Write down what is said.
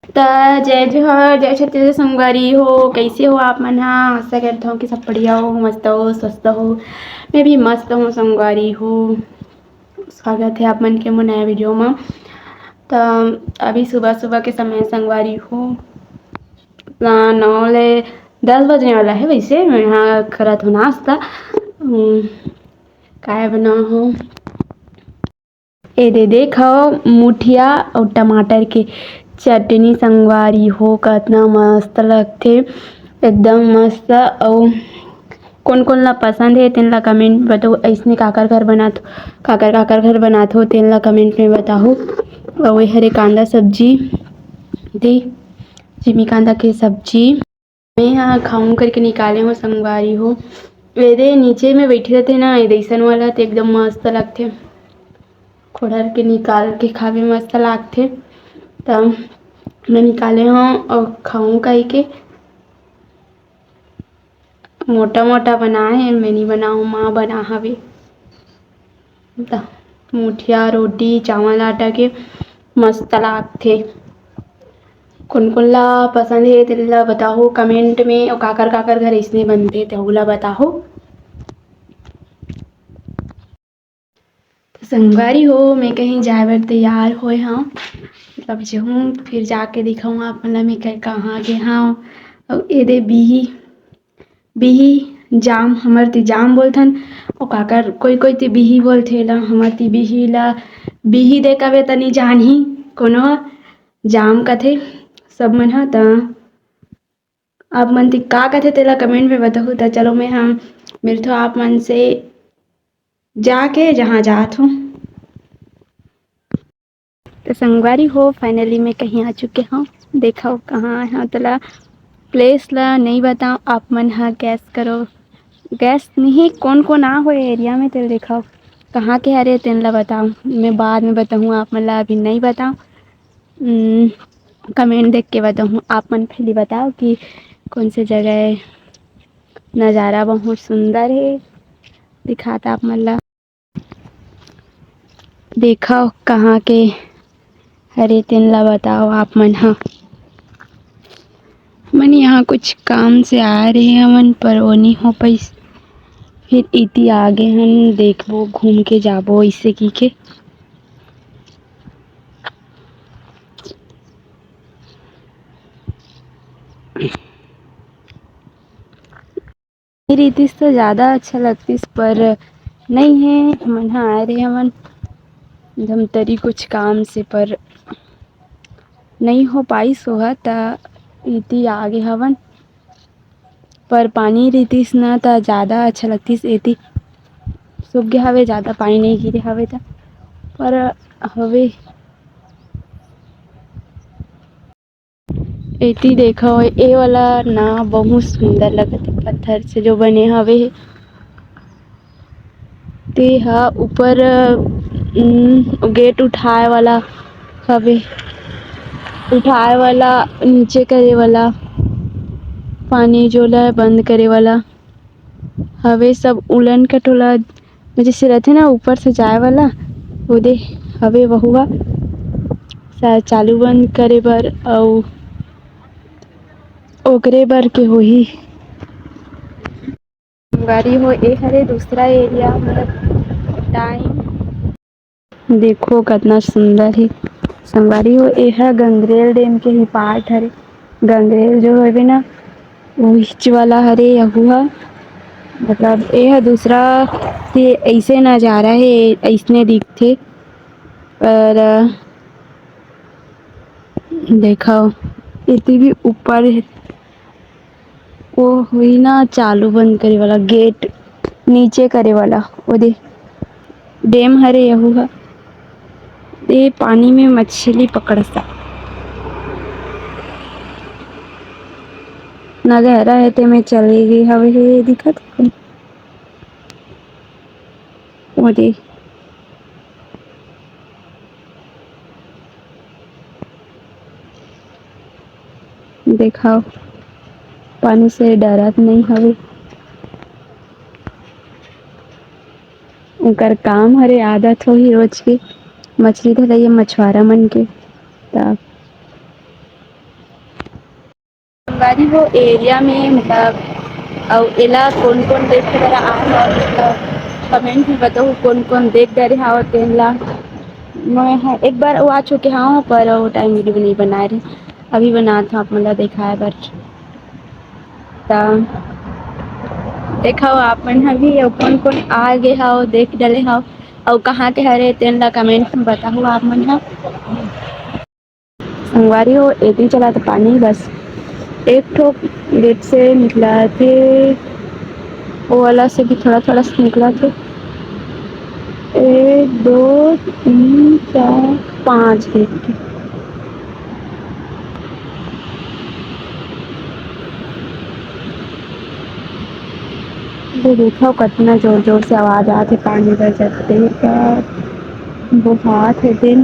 त जय जोहर जय छत्तीसगढ़ संगवारी हो। कैसे हो आप मन हा? आशा करता हूँ कि सब बढ़िया हो, मस्त हो, स्वस्थ हो। मैं भी मस्त हूँ संगवारी हो। स्वागत है आप मन के मोर नया वीडियो में। तो अभी सुबह सुबह के समय संगवारी हो 9 ले 10 बजने वाला है। वैसे मैं यहाँ करत हूँ नाश्ता। काय बना हो ए दे देखो मुठिया और टमाटर के चटनी संगवारी हो। कितना मस्त लगथे, एकदम मस्त। और कोन कोन ला पसंद है तेन ला कमेंट बताओ। ऐसने काकर घर बनात काकर घर बनात हो तेन ला कमेंट में बताओ। और हरे कांदा सब्जी दे जिमी कांदा के सब्जी मैं यहाँ खाऊं करके निकाले हो संगवारी हो। मेरे नीचे में बैठी रहते ना ऐसन वाला तो एकदम मस्त लगथे। खोड़र के निकाल के खावे मस्त लागथे। तब मैं निकाले हूँ और खाऊं कही के मोटा मोटा बनाए हैं। मैं नहीं बनाऊँ, माँ बना हवे। मुठिया रोटी चावल आटा के मस्त लागथे। कोन कोन ला पसंद है तेन ला बताओ कमेंट में। और काकर घर ऐसने बनथे तेहू ला बताओ। संगवारी हो मैं कहीं जाए बर तैयार होए हूँ। मतलब जहूँ फिर जाके दिखाऊँ आप मन ला मैं कहाँ गे हूँ। और ए दे बिही जाम हमर ती जाम बोलथन। और काकर कोई कोई ती बिही बोलथे ला। हमर ती बिही ला बिही दे कबे तनी जानही कोनो जाम कथे सब मन ह। त आप मन ती का कथे तेला कमेंट में बताहू। त चलो मैं हम मिलथो आप मन से जाके जहाँ जात हूँ। तो संगवारी हो फाइनली मैं कहीं आ चुके हूँ। देखो कहाँ आए हूँ तला प्लेस ला नहीं बताऊँ। आप मन हा गैस करो। गैस नहीं कौन कौन आ हो एरिया में तेल देखो कहाँ के हरे तेन ला बताऊँ। मैं बाद में बताऊँ आप मन ला, अभी नहीं बताऊँ। कमेंट देख के बताऊँ। आप मन पहले बताओ कि कौन सी जगह है। नज़ारा बहुत सुंदर है दिखाता आप मन ला। देखो कहाँ के हरे तेन ला बताओ आप मन हा। मन यहाँ कुछ काम से आ रहे हैं मन पर वो नहीं हो पाइस। फिर इति आगे हम देखबो घूम के जाबो इसे की के। रीतिस तो ज़्यादा अच्छा लगतीस पर नहीं है। मन हाँ आ रहे हमन धमतरी कुछ काम से पर नहीं हो पाई सोहा ता इति आगे हवन। पर पानी रीतिस ना ता ज़्यादा अच्छा लगतीस। एती सूख गया हवे, ज़्यादा पानी नहीं गिरे हवे ता पर हवे। एती देखो ए वाला नाव बहुत सुंदर लगत है। पत्थर से जो बने हवे ते हा ऊपर गेट उठाए वाला हवे। उठाए वाला नीचे करे वाला पानी जोला बंद करे वाला हवे। सब उलन कटोला जैसे रहते ना ऊपर से जाए वाला वो दे हवे। बहुआ शायद चालू बंद करे बर और ओकरे बर के होही। गाड़ी हो ए हरे दूसरा एरिया मतलब टाइम देखो कितना सुंदर है। संगवारी हो ए है गंगरेल डैम के ही पार्ट हरे। गंगरेल जो है ना वो हिच वाला हरे यहू है। मतलब ए है दूसरा से ऐसे नज़ारा है ऐसने दिखथे। पर देखो इति भी ऊपर वो हुई ना चालू बंद करे वाला गेट नीचे करे वाला वो दे डैम हरे यहू है। ये पानी में मछली पकड़ता ना गहरा है ते में चली गई हवे दिखत वो दे। देखो पानी से डरत नहीं हवे। उनकर काम हरे आदत होही रोज के मछली धरइया मछुआरा मन के। तब संगवारी हो एरिया में मतलब और एला कौन कौन देखे बर आए हो मतलब कमेंट में बताओ कौन कौन देख डरे हो तेला। मैं एक बार वो आ चुके हाँ पर वो टाइम वीडियो नहीं बना रही अभी बना था आप मतलब दिखाया बर देखो आप मन अभी कौन कौन आ गए हो देख डले हो और कहाँ के हरे तेन ला कमेंट में बताओ आप मन हा। संगवारी हो एती चला तो पानी बस एक ठो गेट से निकला थे वो वाला से भी थोड़ा थोड़ा से निकला थे 1 2 3 4 5 गेट थे। वो देखो कितना जोर जोर से आवाज आती पानी बरसते का बहुत है दिन